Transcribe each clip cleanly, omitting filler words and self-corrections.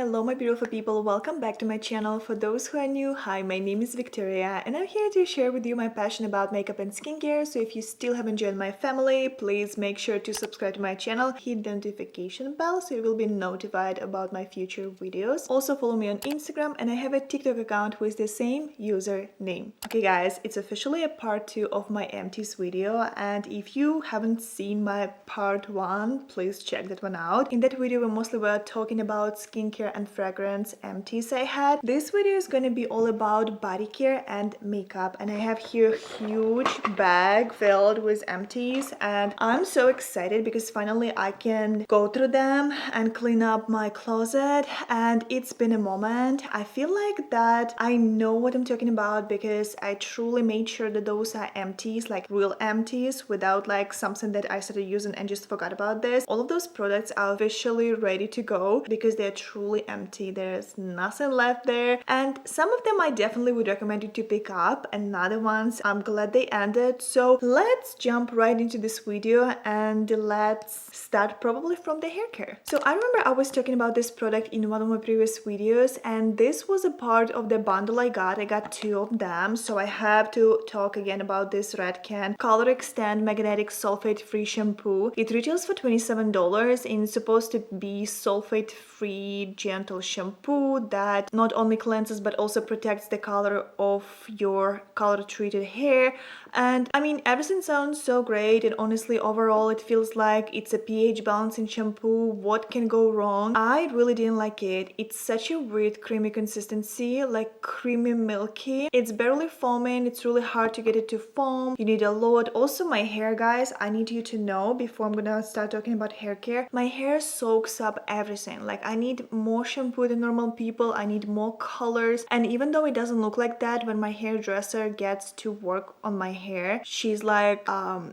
Hello my beautiful people, welcome back to my channel. For those who are new, hi, my name is Victoria and I'm here to share with you my passion about makeup and skincare. So if you still haven't joined my family, please make sure to subscribe to my channel, hit the notification bell so you will be notified about my future videos. Also follow me on Instagram and I have a TikTok account with the same username. Okay guys, it's officially a part 2 of my empties video, and if you haven't seen my part 1, please check that one out. In that video we mostly were talking about skincare and fragrance empties I had. This video is going to be all about body care and makeup, and I have here a huge bag filled with empties and I'm so excited because finally I can go through them and clean up my closet. And it's been a moment. I feel like that I know what I'm talking about because I truly made sure that those are empties, like real empties, without like something that I started using and just forgot about this. All of those products are officially ready to go because they're truly empty. There's nothing left there, and some of them I definitely would recommend you to pick up, and other ones I'm glad they ended. So let's jump right into this video and let's start probably from the hair care. So I remember I was talking about this product in one of my previous videos, and this was a part of the bundle I got 2 of them. So I have to talk again about this Red Can Color Extend Magnetic Sulfate Free Shampoo. It retails for $27 and it's supposed to be sulfate free gentle shampoo that not only cleanses but also protects the color of your color treated hair. And I mean, everything sounds so great, and honestly overall it feels like it's a pH balancing shampoo. What can go wrong? I really didn't like it. It's such a weird creamy consistency, like creamy milky. It's barely foaming. It's really hard to get it to foam. You need a lot. Also my hair, guys, I need you to know before I'm gonna start talking about hair care, my hair soaks up everything. Like I need more shampoo than normal people. I need more colors, and even though it doesn't look like that, when my hairdresser gets to work on my hair, she's like,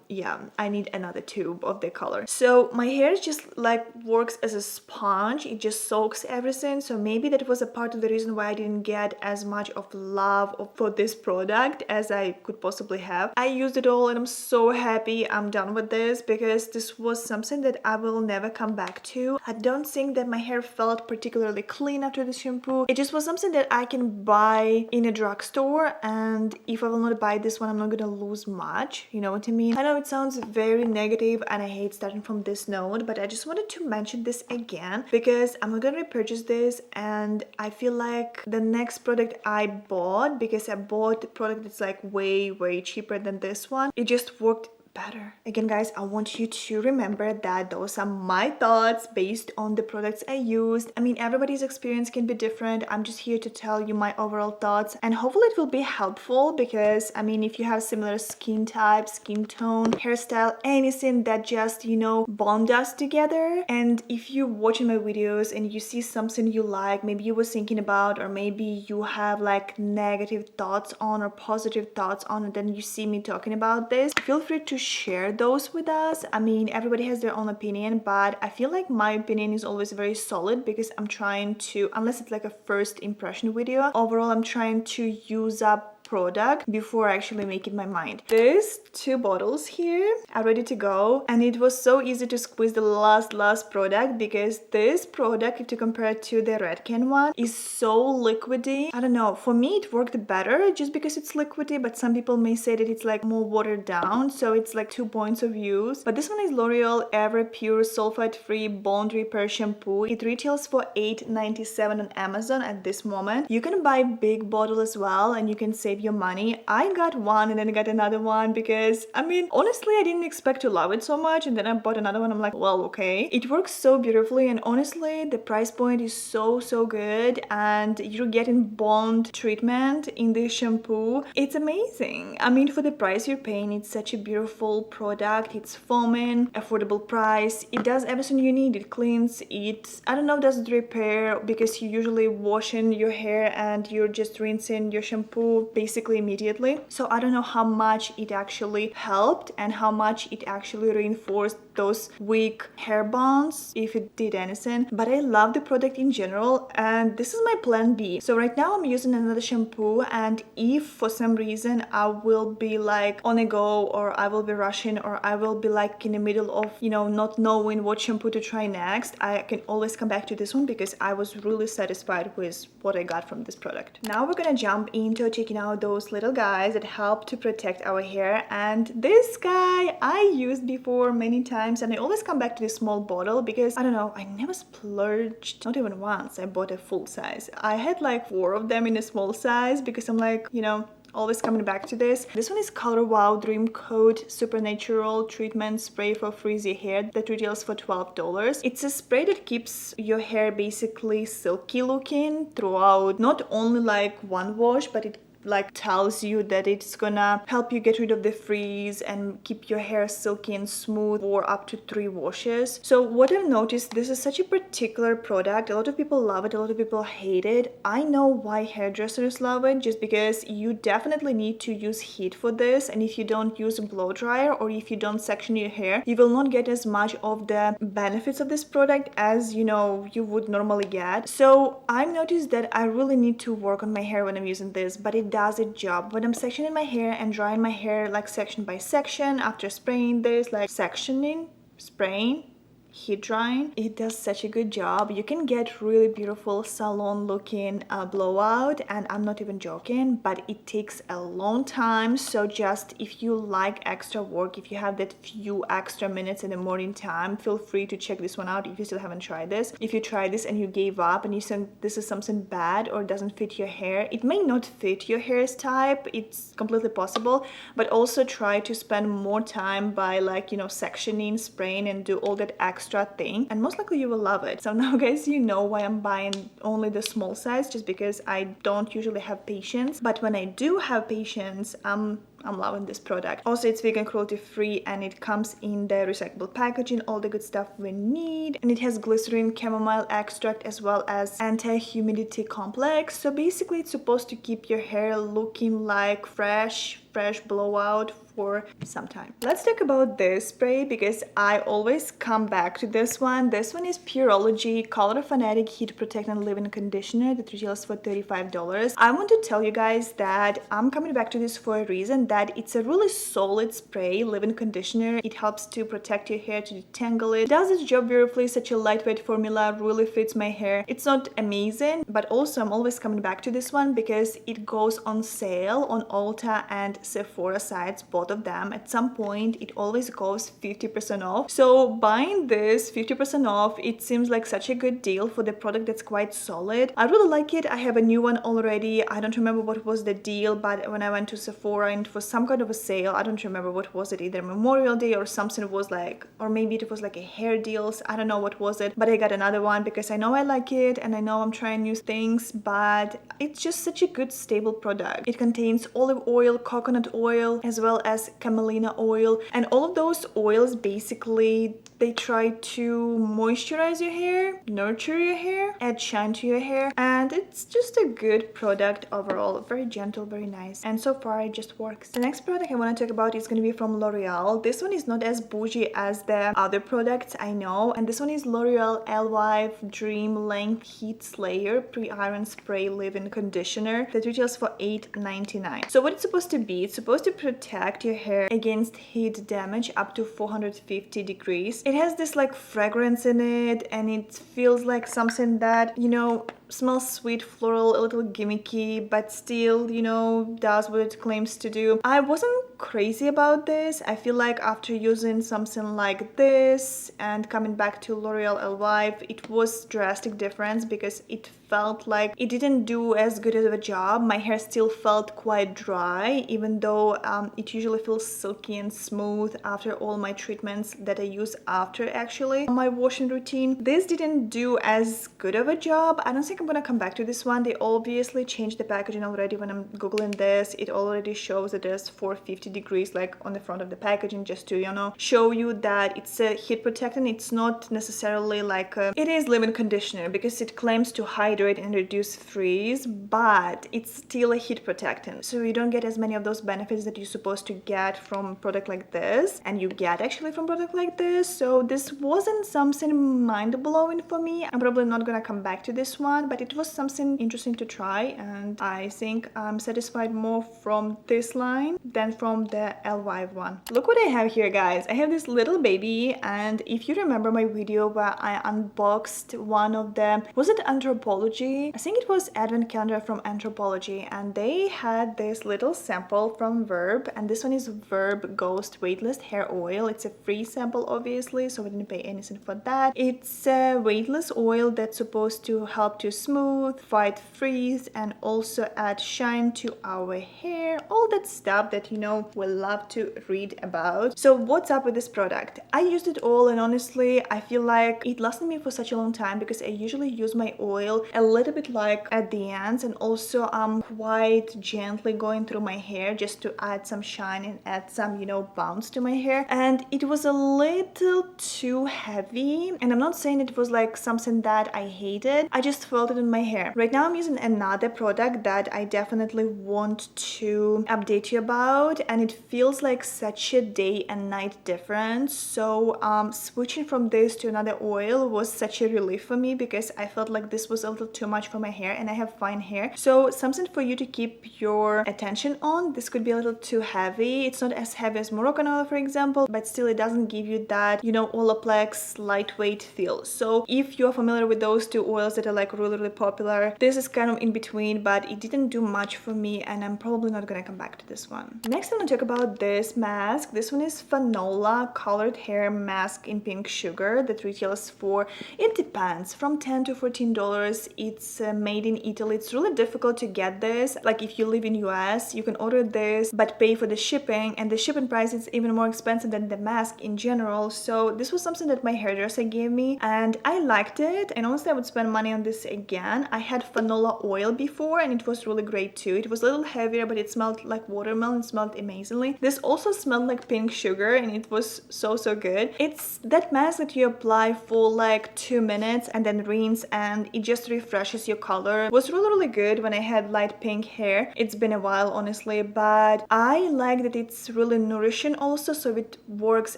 yeah, I need another tube of the color. So my hair just like works as a sponge. It just soaks everything. So maybe that was a part of the reason why I didn't get as much of love for this product as I could possibly have. I used it all and I'm so happy I'm done with this because this was something that I will never come back to. I don't think that my hair felt particularly clean after the shampoo. It just was something that I can buy in a drugstore, and if I will not buy this one, I'm not gonna lose much, you know what I mean? I know it sounds very negative and I hate starting from this note, but I just wanted to mention this again because I'm not gonna repurchase this, and I feel like the next product I bought, because I bought a product that's like way cheaper than this one, it just worked better. Again guys, I want you to remember that those are my thoughts based on the products I used. I mean, everybody's experience can be different. I'm just here to tell you my overall thoughts, and hopefully it will be helpful because I mean, if you have similar skin type, skin tone, hairstyle, anything that just, you know, bond us together, and if you're watching my videos and you see something you like, maybe you were thinking about, or maybe you have like negative thoughts on or positive thoughts on, and then you see me talking about this, feel free to share those with us. I mean, everybody has their own opinion, but I feel like my opinion is always very solid because I'm trying to, unless it's like a first impression video, overall I'm trying to use up product before actually making my mind. These 2 bottles here are ready to go, and it was so easy to squeeze the last product because this product, if you compare it to the Red Can one, is so liquidy. I don't know, for me it worked better just because it's liquidy, but some people may say that it's like more watered down, so it's like 2 points of use. But this one is L'Oreal Ever Pure Sulfate Free Bond Repair Shampoo. It retails for $8.97 on Amazon at this moment. You can buy big bottle as well and you can save your money. I got one and then I got another one because I mean, honestly I didn't expect to love it so much, and then I bought another one. I'm like, well, okay, it works so beautifully, and honestly the price point is so good, and you're getting bond treatment in this shampoo. It's amazing. I mean, for the price you're paying, it's such a beautiful product. It's foaming, affordable price, it does everything you need. It cleans, it, I don't know, does it repair because you're usually washing your hair and you're just rinsing your shampoo basically immediately. So I don't know how much it actually helped and how much it actually reinforced those weak hair bonds if it did anything. But I love the product in general, and this is my plan B. So right now I'm using another shampoo, and if for some reason I will be like on a go, or I will be rushing, or I will be like in the middle of, you know, not knowing what shampoo to try next, I can always come back to this one because I was really satisfied with what I got from this product. Now we're gonna jump into checking out those little guys that help to protect our hair, and this guy I used before many times, and I always come back to this small bottle because I don't know, I never splurged, not even once I bought a full size. I had like 4 of them in a small size because I'm like, you know, always coming back to this. This one is Color Wow Dream Coat Supernatural Treatment Spray for Frizzy Hair that retails for $12. It's a spray that keeps your hair basically silky looking throughout not only like one wash, but it like tells you that it's gonna help you get rid of the frizz and keep your hair silky and smooth for up to 3 washes. So what I've noticed, this is such a particular product. A lot of people love it, a lot of people hate it. I know why hairdressers love it, just because you definitely need to use heat for this, and if you don't use a blow dryer or if you don't section your hair, you will not get as much of the benefits of this product as, you know, you would normally get. So I've noticed that I really need to work on my hair when I'm using this, but it does its job. When I'm sectioning my hair and drying my hair like section by section after spraying this, like sectioning, spraying, heat drying, it does such a good job. You can get really beautiful salon looking blowout, and I'm not even joking, but it takes a long time. So just if you like extra work, if you have that few extra minutes in the morning time, feel free to check this one out if you still haven't tried this. If you try this and you gave up and you said this is something bad or doesn't fit your hair, it may not fit your hair's type, it's completely possible, but also try to spend more time by, like, you know, sectioning, spraying, and do all that extra thing, and most likely you will love it. So now guys, you know why I'm buying only the small size, just because I don't usually have patience, but when I do have patience, I'm loving this product. Also, it's vegan, cruelty free, and it comes in the recyclable packaging, all the good stuff we need, and it has glycerin, chamomile extract, as well as anti-humidity complex. So basically it's supposed to keep your hair looking like fresh blowout for some time. Let's talk about this spray because I always come back to this one. This one is Pureology Color Fanatic Heat Protect and Leave-In Conditioner that retails for $35. I want to tell you guys that I'm coming back to this for a reason, that it's a really solid spray, leave-in conditioner. It helps to protect your hair, to detangle it. It does its job beautifully. Such a lightweight formula, really fits my hair. It's not amazing, but also I'm always coming back to this one because it goes on sale on Ulta and Sephora sites, both of them. At some point it always goes 50% off. So buying this 50% off, it seems like such a good deal for the product that's quite solid. I really like it. I have a new one already. I don't remember what was the deal, but when I went to Sephora and it was some kind of a sale, I don't remember what was it, either Memorial Day or something was like, or maybe it was like a hair deals, I don't know what was it, but I got another one because I know I like it and I know I'm trying new things, but it's just such a good stable product. It contains olive oil, coconut oil, as well as camelina oil, and all of those oils basically they try to moisturize your hair, nurture your hair, add shine to your hair, and it's just a good product overall. Very gentle, very nice, and so far it just works. The next product I want to talk about is going to be from L'Oreal. This one is not as bougie as the other products, I know, and this one is L'Oreal Elvive Dream Length Heat Slayer Pre-Iron Spray Leave-In Conditioner that retails for $8.99. So what it's supposed to be, it's supposed to protect your hair against heat damage up to 450 degrees. It has this like fragrance in it, and it feels like something that, you know, smells sweet, floral, a little gimmicky, but still, you know, does what it claims to do. I wasn't crazy about this. I feel like after using something like this and coming back to L'Oreal Elvive, it was drastic difference because it felt like it didn't do as good of a job. My hair still felt quite dry, even though it usually feels silky and smooth after all my treatments that I use after actually my washing routine. This didn't do as good of a job. I don't think I'm gonna come back to this one. They obviously changed the packaging already. When I'm googling this, it already shows that there's 450 50 degrees like on the front of the packaging, just to, you know, show you that it's a heat protectant. It's not necessarily like it is leave-in conditioner because it claims to hydrate and reduce frizz, but it's still a heat protectant, so you don't get as many of those benefits that you're supposed to get from a product like this, and you get actually from product like this. So this wasn't something mind-blowing for me. I'm probably not gonna come back to this one, but it was something interesting to try, and I think I'm satisfied more from this line than from the LY one. Look what I have here, guys. I have this little baby, and if you remember my video where I unboxed one of them, was it Anthropology? I think it was Advent Calendar from Anthropology, and they had this little sample from Verb, and this one is Verb Ghost Weightless Hair Oil. It's a free sample, obviously, so we didn't pay anything for that. It's a weightless oil that's supposed to help to smooth, fight frizz, and also add shine to our hair. All that stuff that, you know, we love to read about. So what's up with this product? I used it all, and honestly, I feel like it lasted me for such a long time because I usually use my oil a little bit like at the ends, and also I'm quite gently going through my hair just to add some shine and add some, you know, bounce to my hair. And it was a little too heavy, and I'm not saying it was like something that I hated, I just felt it in my hair. Right now I'm using another product that I definitely want to update you about, and it feels like such a day and night difference. So switching from this to another oil was such a relief for me because I felt like this was a little too much for my hair, and I have fine hair, so something for you to keep your attention on. This could be a little too heavy. It's not as heavy as Moroccan oil, for example, but still it doesn't give you that, you know, Olaplex lightweight feel. So if you're familiar with those two oils that are like really popular, this is kind of in between, but it didn't do much for me, and I'm probably not gonna come back to this one. Next, I'm gonna talk about this mask. This one is Fanola Colored Hair Mask in Pink Sugar that retails for, it depends, from $10 to $14. It's made in Italy. It's really difficult to get this. Like if you live in US, you can order this but pay for the shipping, and the shipping price is even more expensive than the mask in general. So this was something that my hairdresser gave me, and I liked it, and honestly I would spend money on this again. I had Fanola oil before, and it was really great too. It was a little heavier, but it smelled like watermelon. It smelled amazingly. This also smelled like pink sugar, and it was so good. It's that mask that you apply for like 2 minutes and then rinse, and it just refreshes your color. It was really good when I had light pink hair. It's been a while, honestly, but I like that it's really nourishing also, so it works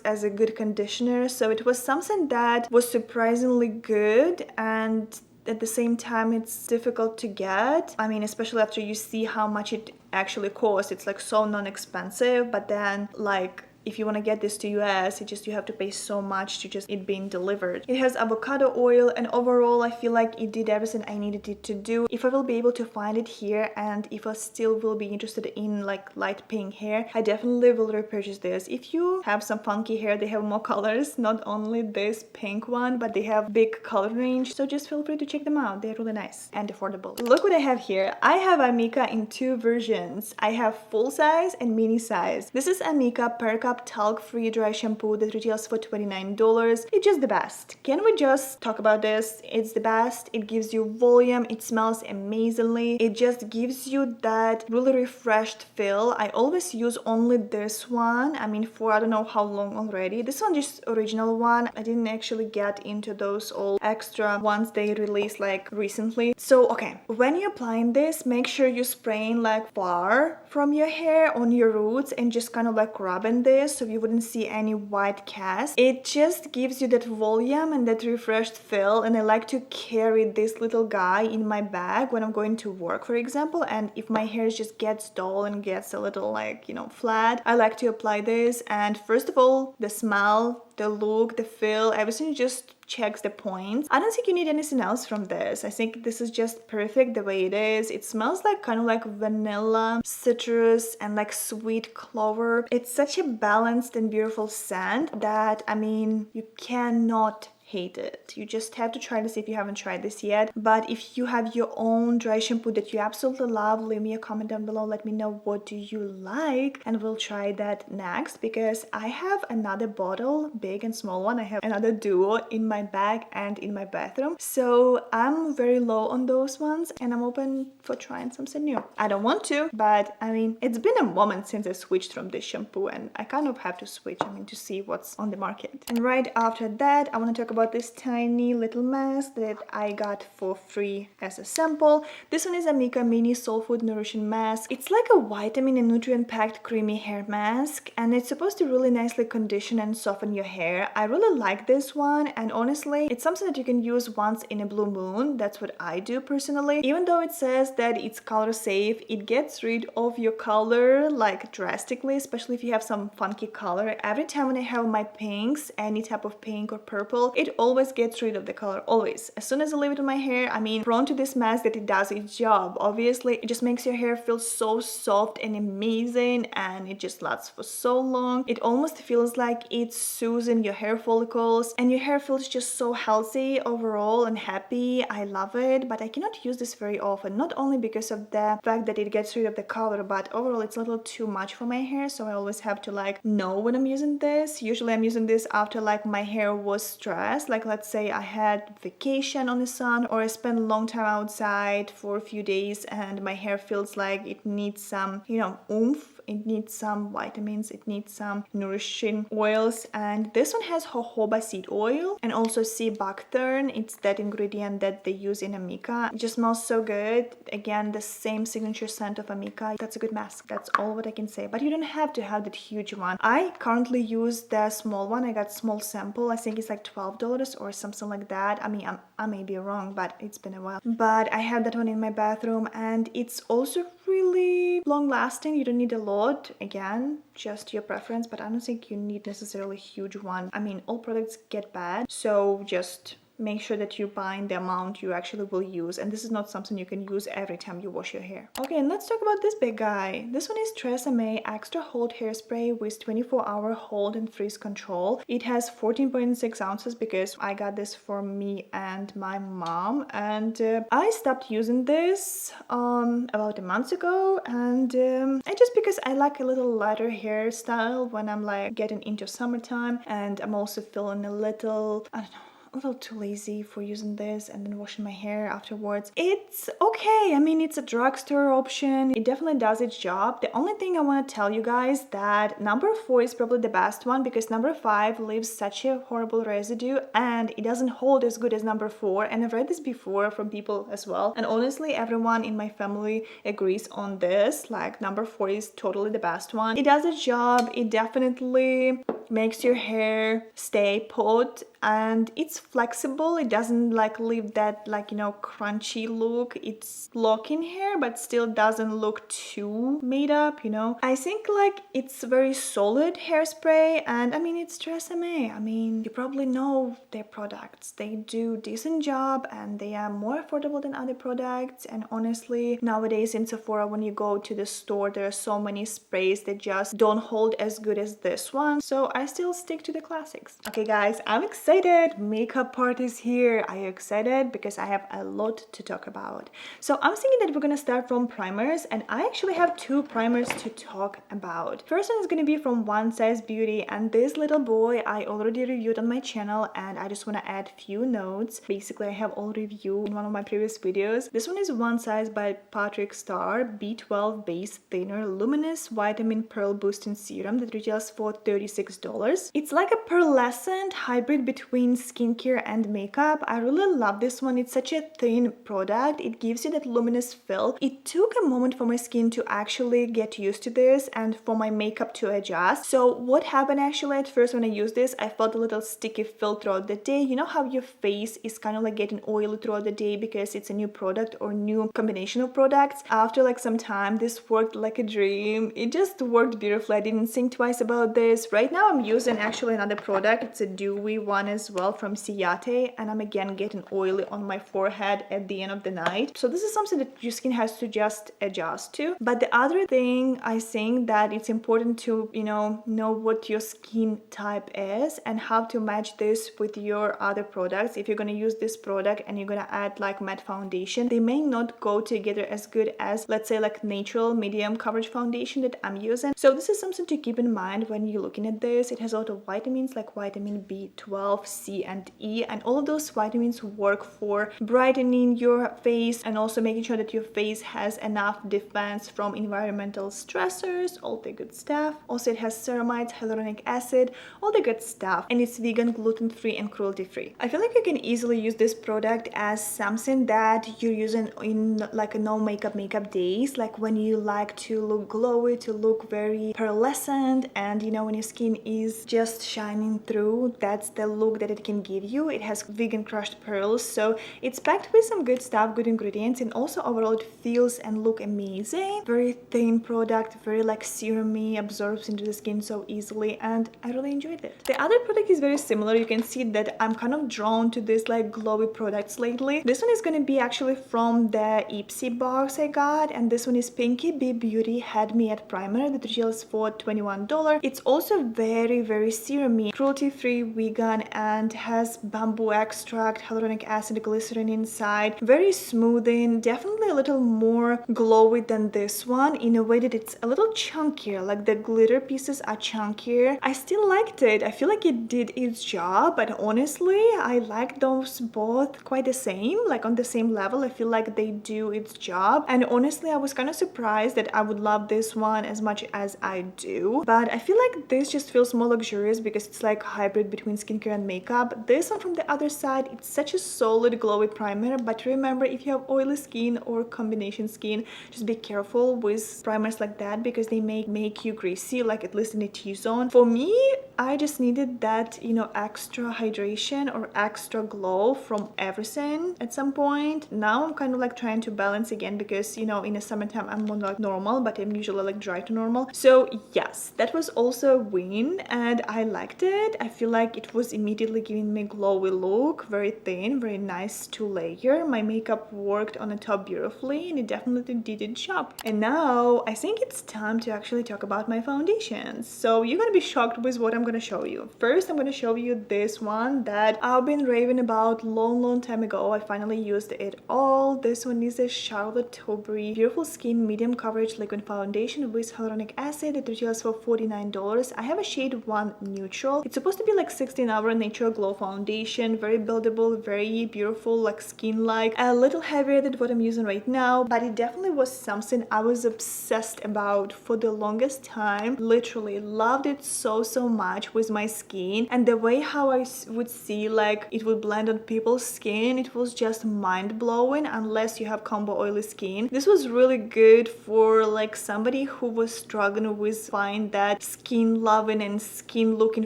as a good conditioner. So it was something that was surprisingly good, and at the same time it's difficult to get. I mean, especially after you see how much it actually costs. It's like so non-expensive, but then like if you want to get this to US, you have to pay so much to just it being delivered. It has avocado oil, and overall I feel like it did everything I needed it to do. If I will be able to find it here, and if I still will be interested in like light pink hair, I definitely will repurchase this. If you have some funky hair, they have more colors, not only this pink one, but they have big color range, so just feel free to check them out. They're really nice and affordable. Look what I have here. I have Amika in two versions. I have full size and mini size. This is Amika HAIRCARE+ talc-free dry shampoo that retails for $29. It's just the best. Can we just talk about this? It's the best. It gives you volume. It smells amazingly. It just gives you that really refreshed feel. I always use only this one. I mean, for I don't know how long already. This one just original one. I didn't actually get into those all extra ones they released like recently. So okay, when you're applying this, make sure you're spraying like far from your hair on your roots and just kind of like rubbing this so you wouldn't see any white cast. It just gives you that volume and that refreshed feel, and I like to carry this little guy in my bag when I'm going to work, for example, and if my hair just gets dull and gets a little like, you know, flat, I like to apply this. And first of all, the smell, the look, the feel, everything just checks the points. I don't think you need anything else from this. I think this is just perfect the way it is. It smells like kind of like vanilla, citrus, and like sweet clover. It's such a balanced and beautiful scent that, I mean, you cannot hate it. You just have to try this if you haven't tried this yet. But if you have your own dry shampoo that you absolutely love, leave me a comment down below. Let me know what do you like, and we'll try that next, because I have another bottle, big and small one. I have another duo in my bag and in my bathroom, so I'm very low on those ones, and I'm open for trying something new. I don't want to, but I mean, it's been a moment since I switched from this shampoo, and I kind of have to switch, I mean, to see what's on the market. And right after that, I want to talk about this tiny little mask that I got for free as a sample. This one is a Mika Mini Soul Food Nourishing Mask. It's like a vitamin and nutrient packed creamy hair mask, and it's supposed to really nicely condition and soften your hair. I really like this one, and honestly, it's something that you can use once in a blue moon. That's what I do personally. Even though it says that it's color safe, it gets rid of your color like drastically, especially if you have some funky color. Every time when I have my pinks, any type of pink or purple, it always gets rid of the color, always. As soon as I leave it on my hair, I mean, prone to this mask that it does its job. Obviously, it just makes your hair feel so soft and amazing, and it just lasts for so long. It almost feels like it's soothing your hair follicles, and your hair feels just so healthy overall and happy. I love it, but I cannot use this very often, not only because of the fact that it gets rid of the color, but overall it's a little too much for my hair, so I always have to like know when I'm using this. Usually I'm using this after like my hair was stressed, like let's say I had vacation on the sun, or I spent a long time outside for a few days and my hair feels like it needs some, you know, oomph. It needs some vitamins, it needs some nourishing oils, and this one has jojoba seed oil and also sea buckthorn. It's that ingredient that they use in Amika. It just smells so good. Again, the same signature scent of Amika. That's a good mask. That's all what I can say, but you don't have to have that huge one. I currently use the small one. I got small sample. I think it's like $12 or something like that. I mean, I may be wrong, but it's been a while. But I have that one in my bathroom, and it's also really long lasting. You don't need a lot. Again, just your preference, but I don't think you need necessarily a huge one. I mean, all products get bad, so just make sure that you're buying the amount you actually will use, and this is not something you can use every time you wash your hair. Okay, and let's talk about this big guy. This one is TRESemmé Extra Hold Hairspray with 24-hour hold and freeze control. It has 14.6 ounces because I got this for me and my mom, and I stopped using this about a month ago, and just because I like a little lighter hairstyle when I'm like getting into summertime, and I'm also feeling a little, I don't know, a little too lazy for using this and then washing my hair afterwards. It's okay. I mean, it's a drugstore option. It definitely does its job. The only thing I want to tell you guys that number 4 is probably the best one, because number 5 leaves such a horrible residue and it doesn't hold as good as number 4. And I've read this before from people as well. And honestly, everyone in my family agrees on this. Like, number 4 is totally the best one. It does its job. It definitely makes your hair stay put, and it's flexible. It doesn't like leave that, like, you know, crunchy look. It's locking hair but still doesn't look too made up, you know. I think like it's very solid hairspray, and I mean, it's TRESemmé. I mean, you probably know their products. They do decent job and they are more affordable than other products. And honestly, nowadays in Sephora, when you go to the store, there are so many sprays that just don't hold as good as this one, so I still stick to the classics. Okay guys, I'm excited. Makeup part is here. Are you excited? Because I have a lot to talk about. So I'm thinking that we're gonna start from primers, and I actually have 2 primers to talk about. First one is gonna be from One Size Beauty, and this little boy I already reviewed on my channel, and I just want to add few notes. Basically, I have all reviewed in one of my previous videos. This one is One Size by Patrick Starr B12 Base Thinner Luminous Vitamin Pearl Boosting Serum that retails for $36. It's like a pearlescent hybrid between skincare and makeup. I really love this one. It's such a thin product. It gives you that luminous feel. It took a moment for my skin to actually get used to this and for my makeup to adjust. So what happened actually at first when I used this, I felt a little sticky feel throughout the day. You know how your face is kind of like getting oily throughout the day because it's a new product or new combination of products? After like some time, this worked like a dream. It just worked beautifully. I didn't think twice about this. Right now I'm using actually another product. It's a dewy one as well from Ciate, and I'm again getting oily on my forehead at the end of the night. So this is something that your skin has to just adjust to. But the other thing I think that it's important to, you know what your skin type is and how to match this with your other products. If you're going to use this product and you're going to add like matte foundation, they may not go together as good as, let's say, like natural medium coverage foundation that I'm using. So this is something to keep in mind when you're looking at this. It has a lot of vitamins like vitamin B12, C, and E, and all of those vitamins work for brightening your face and also making sure that your face has enough defense from environmental stressors, all the good stuff. Also, it has ceramides, hyaluronic acid, all the good stuff, and it's vegan, gluten-free, and cruelty-free. I feel like you can easily use this product as something that you're using in like a no makeup days, like when you like to look glowy, to look very pearlescent, and when your skin is just shining through. That's the look that it can give you. It has vegan crushed pearls, so it's packed with some good stuff, good ingredients, and also overall it feels and look amazing. Very thin product, very like serumy, absorbs into the skin so easily, and I really enjoyed it. The other product is very similar. You can see that I'm kind of drawn to this like glowy products lately. This one is going to be actually from the Ipsy box I got, and this one is Pinky Bee Beauty Had Me at Primer that retails for $21. It's also very serumy, cruelty-free, vegan, and has bamboo extract, hyaluronic acid, glycerin inside. Very smoothing, definitely a little more glowy than this one in a way that it's a little chunkier, like the glitter pieces are chunkier. I still liked it. I feel like it did its job, but honestly I like those both quite the same, like on the same level. I feel like they do its job, and honestly I was kind of surprised that I would love this one as much as I do, but I feel like this just feels more luxurious because it's like a hybrid between skincare and makeup. This one from the other side, it's such a solid glowy primer, but remember, if you have oily skin or combination skin, just be careful with primers like that because they make you greasy, like at least in the T-zone. For me, I just needed that, extra hydration or extra glow from everything at some point. Now I'm kind of like trying to balance again because, in the summertime I'm more like normal, but I'm usually like dry to normal. So yes, that was also a win and I liked it. I feel like it was immediately giving me a glowy look, very thin, very nice to layer. My makeup worked on the top beautifully and it definitely did its job. And now I think it's time to actually talk about my foundations. So you're gonna be shocked with what I'm gonna show you. First, I'm gonna show you this one that I've been raving about long time ago. I finally used it all. This one is a Charlotte Tilbury Beautiful Skin Medium Coverage Liquid Foundation with hyaluronic acid. It retails for $49. I have a shade 1 Neutral. It's supposed to be like 16-hour natural glow foundation, very buildable, very beautiful, like skin-like, a little heavier than what I'm using right now, but it definitely was something I was obsessed about for the longest time. Literally loved it so much with my skin, and the way how I would see like it would blend on people's skin, it was just mind-blowing unless you have combo oily skin. This was really good for like somebody who was struggling with find that skin loving and skin looking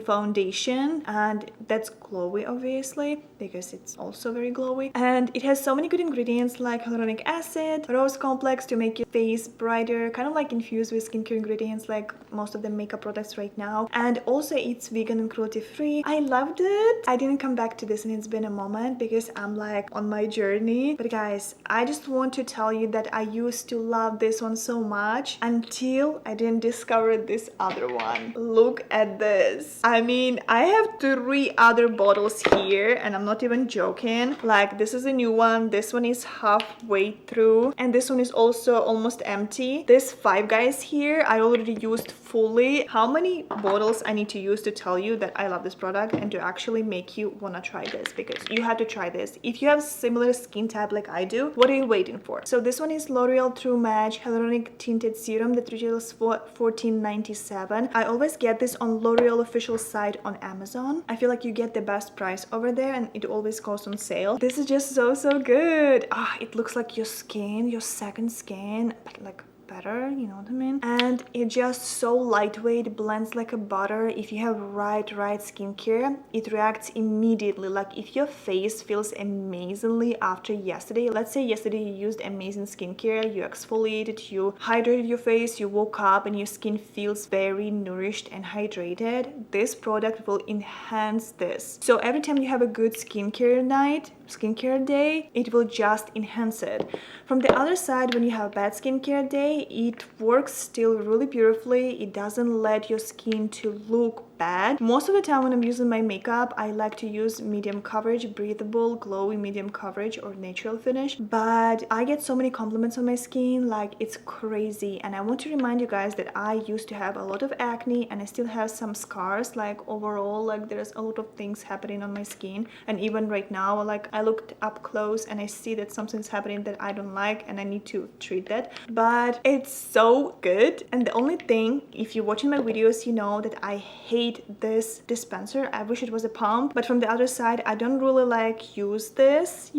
foundation, and that's glowy obviously because it's also very glowy, and it has so many good ingredients like hyaluronic acid, rose complex to make your face brighter, kind of like infused with skincare ingredients like most of the makeup products right now, and also it's vegan and cruelty free. I loved it. I didn't come back to this and it's been a moment because I'm like on my journey, but guys, I just want to tell you that I used to love this one so much until I didn't discover this other one. Look at this. I mean, I have 3 other bottles here and I'm not even joking. Like, this is a new one, this one is halfway through, and this one is also almost empty. This 5 guys here I already used fully. How many bottles I need to use to tell you that I love this product and to actually make you wanna try this, because you have to try this. If you have similar skin type like I do, what are you waiting for? So this one is L'Oreal True Match Hyaluronic Tinted Serum that retails for $14.97. I always get this on L'Oreal official site on Amazon. I feel like you get the best price over there and it always goes on sale. This is just so good. It looks like your skin, your second skin, but like better, you know what I mean? And it's just so lightweight, blends like a butter. If you have right skincare, it reacts immediately. Like if your face feels amazingly after yesterday, let's say yesterday you used amazing skincare, you exfoliated, you hydrated your face, you woke up and your skin feels very nourished and hydrated, this product will enhance this. So every time you have a good skincare day, it will just enhance it. From the other side, when you have a bad skincare day, it works still really beautifully. It doesn't let your skin to look bad. Most of the time when I'm using my makeup, I like to use medium coverage, breathable, glowy medium coverage or natural finish, but I get so many compliments on my skin, like it's crazy. And I want to remind you guys that I used to have a lot of acne and I still have some scars. Like overall, like there's a lot of things happening on my skin, and even right now, like I looked up close and I see that something's happening that I don't like and I need to treat that. But it's so good. And the only thing, if you're watching my videos, you know that I hate this dispenser. I wish it was a pump, but from the other side, I don't really like use this.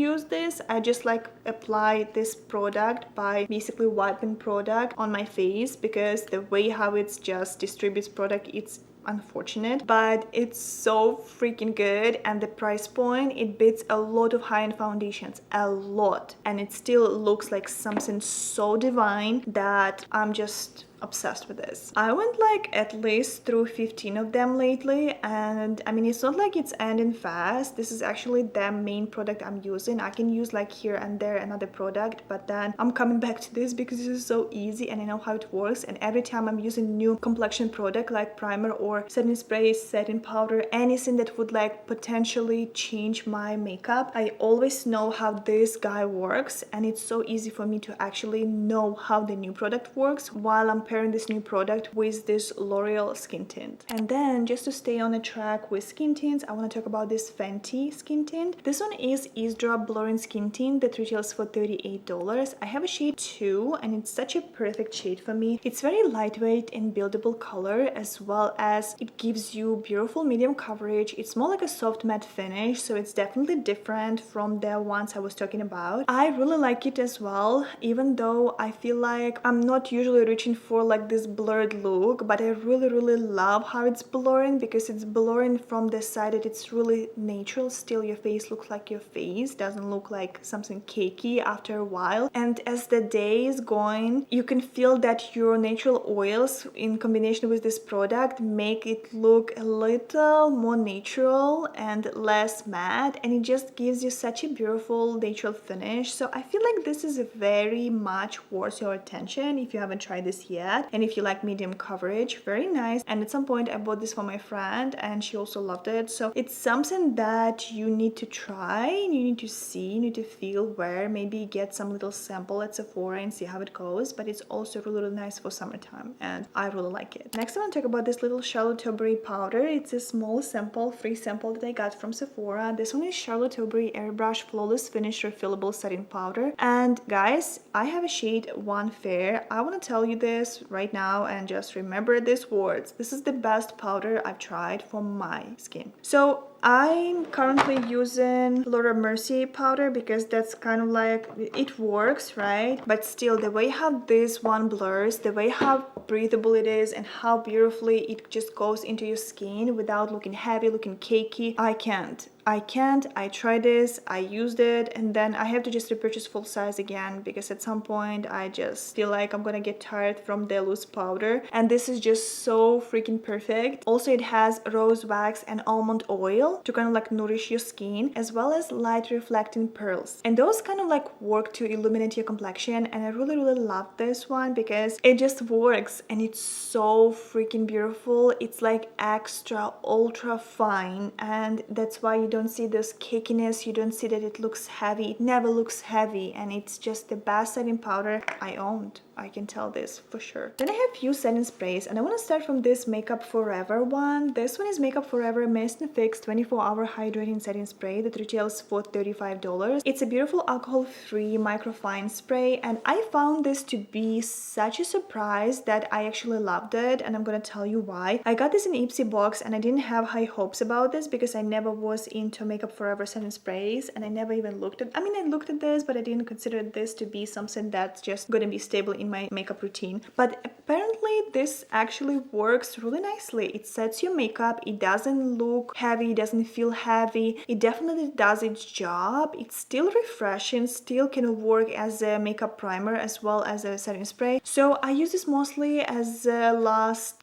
I just like apply this product by basically wiping product on my face, because the way how it's just distributes product, it's unfortunate, but it's so freaking good. And the price point, it beats a lot of high-end foundations, a lot, and it still looks like something so divine that I'm just obsessed with this. I went like at least through 15 of them lately, and I mean, it's not like it's ending fast. This is actually the main product I'm using. I can use like here and there another product, but then I'm coming back to this because this is so easy and I know how it works. And every time I'm using new complexion product like primer or setting spray, setting powder, anything that would like potentially change my makeup, I always know how this guy works, and it's so easy for me to actually know how the new product works while I'm pairing this new product with this L'Oreal skin tint. And then just to stay on a track with skin tints, I want to talk about this Fenty skin tint. This one is Ease Drop Blurring Skin Tint that retails for $38. I have a shade 2 and it's such a perfect shade for me. It's very lightweight and buildable color, as well as it gives you beautiful medium coverage. It's more like a soft matte finish, so it's definitely different from the ones I was talking about. I really like it as well, even though I feel like I'm not usually reaching for like this blurred look, but I really love how it's blurring, because it's blurring from the side that it's really natural. Still your face looks like your face, doesn't look like something cakey after a while. And as the day is going, you can feel that your natural oils in combination with this product make it look a little more natural and less matte, and it just gives you such a beautiful natural finish. So I feel like this is very much worth your attention if you haven't tried this yet. And if you like medium coverage, very nice. And at some point I bought this for my friend and she also loved it. So it's something that you need to try, you need to see, you need to feel, wear, maybe get some little sample at Sephora and see how it goes. But it's also really nice for summertime and I really like it. Next I want to talk about this little Charlotte Tilbury powder. It's a small sample, free sample that I got from Sephora. This one is Charlotte Tilbury Airbrush Flawless Finish Refillable Setting Powder. And guys, I have a shade 1 Fair. I want to tell you this right now and just remember these words. This is the best powder I've tried for my skin. So I'm currently using Laura Mercier powder because that's kind of like, it works, right? But still, the way how this one blurs, the way how breathable it is and how beautifully it just goes into your skin without looking heavy, looking cakey, I can't. I tried this, I used it, and then I have to just repurchase full size again because at some point I just feel like I'm gonna get tired from the loose powder. And this is just so freaking perfect. Also, it has rose wax and almond oil to kind of like nourish your skin, as well as light reflecting pearls. And those kind of like work to illuminate your complexion. And I really love this one because it just works and it's so freaking beautiful. It's like extra ultra fine, and that's why you don't see this cakiness, you don't see that it looks heavy. It never looks heavy, and it's just the best setting powder I owned. I can tell this for sure. Then I have few setting sprays, and I want to start from this Makeup Forever one. This one is Makeup Forever Mist and Fix 24-hour hydrating setting spray that retails for $35. It's a beautiful alcohol-free microfine spray, and I found this to be such a surprise that I actually loved it, and I'm gonna tell you why. I got this in Ipsy box and I didn't have high hopes about this because I never was into Makeup Forever setting sprays, and I never even looked at, I looked at this, but I didn't consider this to be something that's just gonna be stable in my makeup routine. But apparently this actually works really nicely. It sets your makeup, it doesn't look heavy, it doesn't feel heavy, it definitely does its job. It's still refreshing, still can work as a makeup primer as well as a setting spray. So I use this mostly as a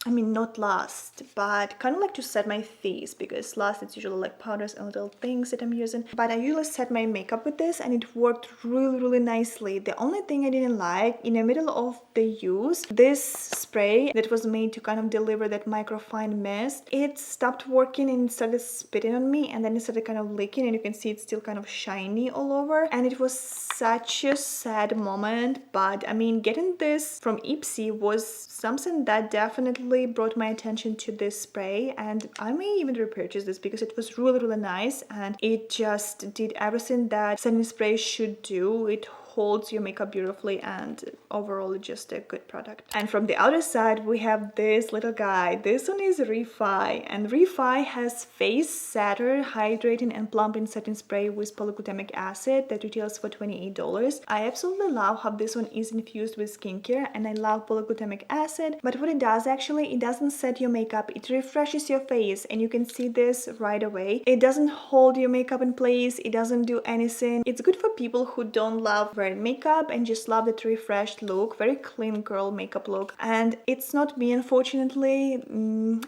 not last, but kind of like to set my face, because last it's usually like powders and little things that I'm using. But I usually set my makeup with this and it worked really nicely. The only thing I didn't like, in the middle of the use, this spray that was made to kind of deliver that microfine mist, it stopped working and it started spitting on me, and then it started kind of leaking, and you can see it's still kind of shiny all over, and it was such a sad moment. But I mean, getting this from Ipsy was something that definitely brought my attention to this spray, and I may even repurchase this because it was really nice, and it just did everything that setting spray should do. It holds your makeup beautifully, and overall it's just a good product. And from the other side we have this little guy. This one is Refi, and Refi has face setter, hydrating and plumping setting spray with polyglutamic acid that retails for $28. I absolutely love how this one is infused with skincare, and I love polyglutamic acid, but what it does actually, it doesn't set your makeup, it refreshes your face, and you can see this right away. It doesn't hold your makeup in place, it doesn't do anything. It's good for people who don't love wearing makeup and just love that refreshed look, very clean girl makeup look. And it's not me, unfortunately.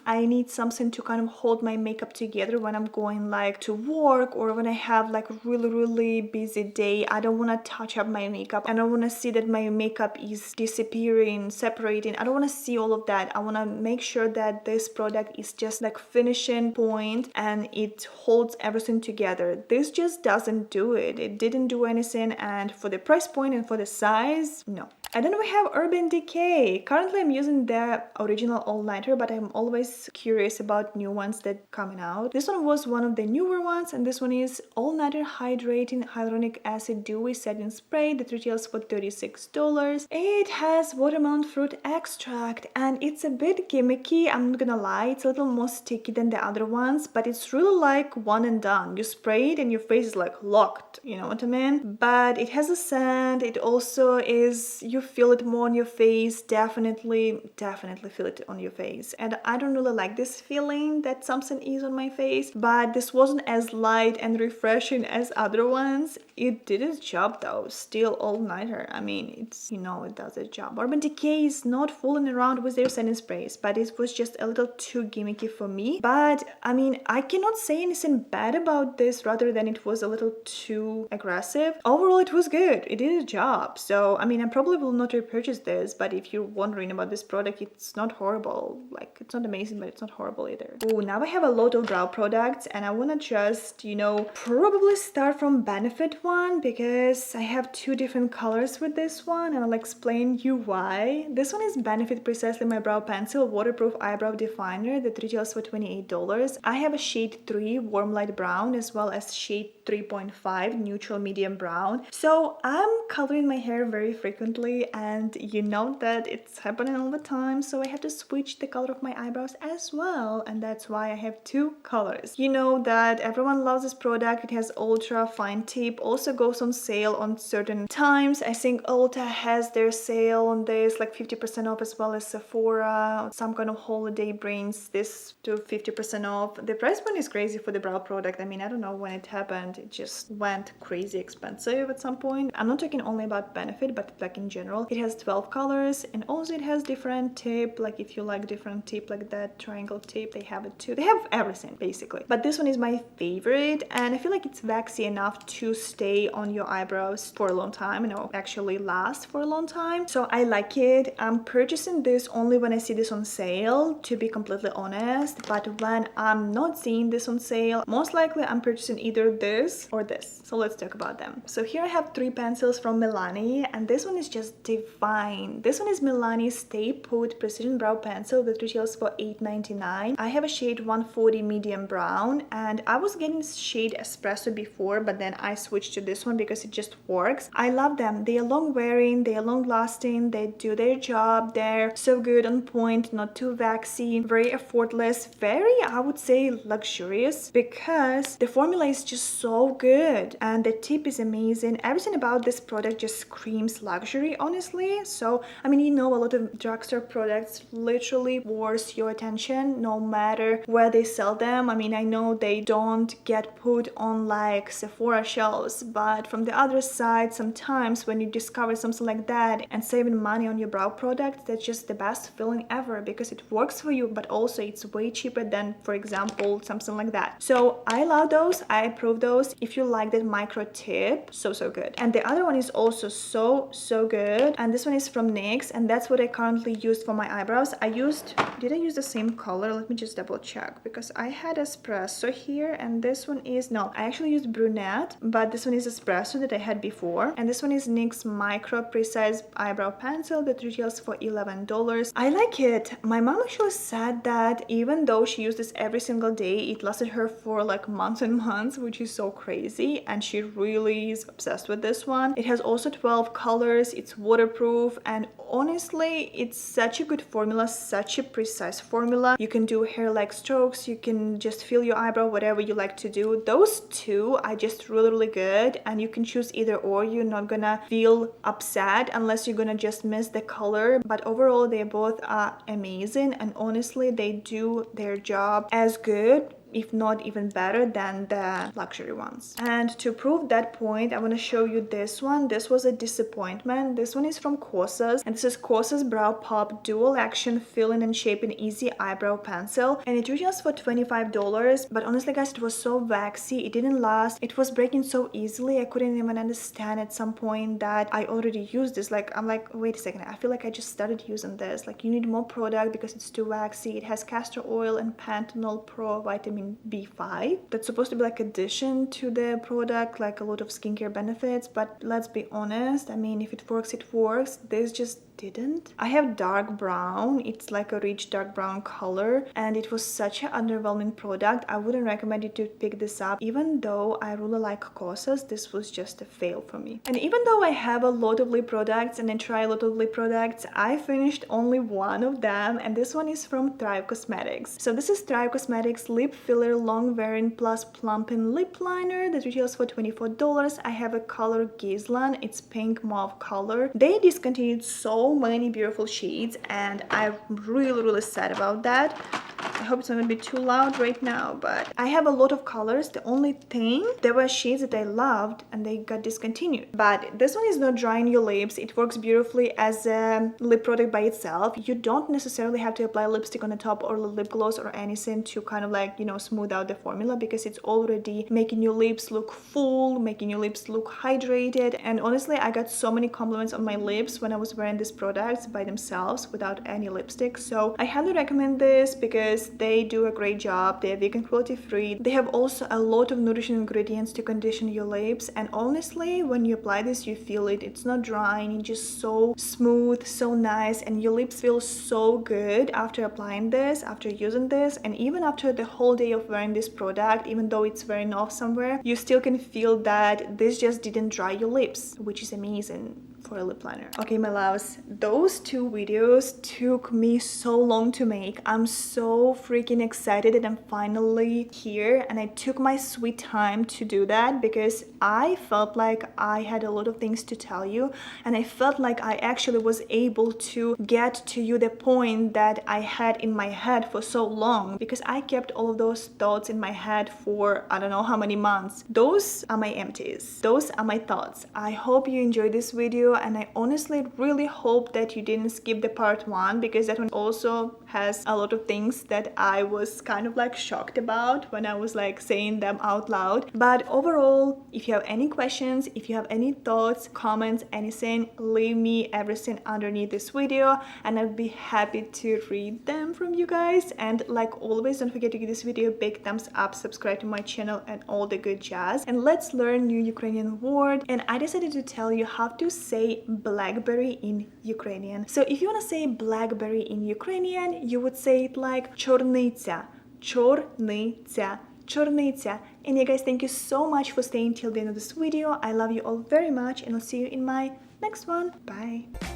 I need something to kind of hold my makeup together when I'm going like to work, or when I have like really busy day. I don't want to touch up my makeup, I don't want to see that my makeup is disappearing, separating. I don't want to see all of that. I want to make sure that this product is just like finishing point and it holds everything together. This just doesn't do it. It didn't do anything, and for the price point and for the size, no. And then we have Urban Decay. Currently I'm using the original all-nighter, but I'm always curious about new ones that coming out. This one was one of the newer ones, and this one is all-nighter hydrating hyaluronic acid dewy setting spray that retails for $36. It has watermelon fruit extract, and it's a bit gimmicky, I'm not gonna lie. It's a little more sticky than the other ones, but it's really like one and done. You spray it and your face is like locked, you know what I mean? But it has a scent, it also is, you feel it more on your face, definitely feel it on your face. And I don't really like this feeling that something is on my face, but this wasn't as light and refreshing as other ones. It did its job though, still all-nighter. I mean, it's, you know, it does its job. Urban Decay is not fooling around with their setting sprays, but it was just a little too gimmicky for me. But I mean, I cannot say anything bad about this, rather than it was a little too aggressive. Overall, it was good. It did its job. So I mean, I probably will not repurchase this, but if you're wondering about this product, it's not horrible. Like, it's not amazing, but it's not horrible either. Oh, now I have a lot of brow products, and I want to just, you know, probably start from Benefit one, because I have two different colors with this one, and I'll explain you why. This one is Benefit Precisely My Brow Pencil Waterproof Eyebrow Definer that retails for $28. I have a shade 3 Warm Light Brown, as well as shade 3.5 Neutral Medium Brown. So I'm coloring my hair very frequently, and you know that it's happening all the time, so I have to switch the color of my eyebrows as well, and that's why I have two colors. You know that everyone loves this product. It has ultra fine tip, also goes on sale on certain times. I think Ulta has their sale on this, like 50% off, as well as Sephora. Some kind of holiday brings this to 50% off. The price point is crazy for the brow product. I mean, I don't know when it happened. It just went crazy expensive at some point. I'm not talking only about Benefit, but like in general. It has 12 colors, and also it has different tip. Like if you like different tip, like that triangle tip, they have it too. They have everything basically. But this one is my favorite, and I feel like it's waxy enough to stay on your eyebrows for a long time, you know, actually last for a long time. So I like it. I'm purchasing this only when I see this on sale, to be completely honest. But when I'm not seeing this on sale, most likely I'm purchasing either this this or this. So let's talk about them. So here I have 3 pencils from Milani, and this one is just divine. This one is Milani's Stay Put Precision Brow Pencil that retails for $8.99. I have a shade 140 medium brown, and I was getting shade Espresso before, but then I switched to this one because it just works. I love them. They are long wearing, they are long lasting, they do their job, they're so good, on point, not too waxy, very effortless, very, I would say, luxurious, because the formula is just so good and the tip is amazing. Everything about this product just screams luxury, honestly. So I mean, you know, a lot of drugstore products literally force your attention no matter where they sell them. I mean, I know they don't get put on like Sephora shelves, but from the other side, sometimes when you discover something like that and saving money on your brow product, that's just the best feeling ever, because it works for you, but also it's way cheaper than, for example, something like that. So I love those. I approve those. If you like that micro tip, so good. And the other one is also so good, and this one is from NYX, and that's what I currently used for my eyebrows. Did I use the same color? Let me just double check, because I had Espresso here, and this one is, no, I actually used Brunette, but this one is Espresso that I had before, and this one is NYX Micro Precise Eyebrow Pencil that retails for $11. I like it. My mom actually said that even though she used this every single day, it lasted her for like months and months, which is so crazy, and she really is obsessed with this one. It has also 12 colors, it's waterproof, and honestly, it's such a good formula, such a precise formula. You can do hair-like strokes, you can just fill your eyebrow, whatever you like to do. Those two are just really good, and you can choose either or. You're not gonna feel upset unless you're gonna just miss the color, but overall they both are amazing, and honestly they do their job as good, if not even better, than the luxury ones. And to prove that point, I want to show you this one. This was a disappointment. This one is from Kosas, and this is Kosas Brow Pop Dual Action Filling and Shaping Easy Eyebrow Pencil, and it retails for $25. But honestly guys, it was so waxy, it didn't last, it was breaking so easily. I couldn't even understand at some point that I already used this. Like, I'm like, wait a second, I feel like I just started using this. Like, you need more product because it's too waxy. It has castor oil and panthenol pro vitamin B5. That's supposed to be like addition to the product, like a lot of skincare benefits, but let's be honest, I mean, if it works, it works. This just didn't. I have dark brown, it's like a rich dark brown color, and it was such an underwhelming product. I wouldn't recommend you to pick this up. Even though I really like Kosas, this was just a fail for me. And even though I have a lot of lip products and I try a lot of lip products, I finished only one of them, and this one is from Thrive Cosmetics. So this is Thrive Cosmetics Lip Filler Long Wearing Plus Plumping Lip Liner that retails for $24. I have a color Gislan, it's pink mauve color. They discontinued so many beautiful shades, and I'm really sad about that. I hope it's not gonna be too loud right now, but I have a lot of colors. The only thing, there were shades that I loved and they got discontinued. But this one is not drying your lips. It works beautifully as a lip product by itself. You don't necessarily have to apply lipstick on the top or lip gloss or anything to kind of like, you know, smooth out the formula, because it's already making your lips look full, making your lips look hydrated. And honestly, I got so many compliments on my lips when I was wearing these products by themselves without any lipstick. So I highly recommend this because they do a great job. They're vegan, cruelty free. They have also a lot of nourishing ingredients to condition your lips, and honestly, when you apply this, you feel it. It's not drying, it's just so smooth, so nice, and your lips feel so good after applying this, after using this. And even after the whole day of wearing this product, even though it's wearing off somewhere, you still can feel that this just didn't dry your lips, which is amazing for a lip liner. Okay, my loves, those two videos took me so long to make. I'm so freaking excited that I'm finally here, and I took my sweet time to do that because I felt like I had a lot of things to tell you, and I felt like I actually was able to get to you the point that I had in my head for so long, because I kept all of those thoughts in my head for I don't know how many months. Those are my empties. Those are my thoughts. I hope you enjoyed this video. and I honestly really hope that you didn't skip the part 1, because that one also has a lot of things that I was kind of like shocked about when I was like saying them out loud. But overall, if you have any questions, if you have any thoughts, comments, anything, leave me everything underneath this video and I'll be happy to read them from you guys. And like always, don't forget to give this video a big thumbs up, subscribe to my channel and all the good jazz. And let's learn new Ukrainian word. And I decided to tell you how to say blackberry in Ukrainian. So if you want to say blackberry in Ukrainian, you would say it like чорниця, чорниця, чорниця. And you guys, thank you so much for staying till the end of this video. I love you all very much and I'll see you in my next one. Bye.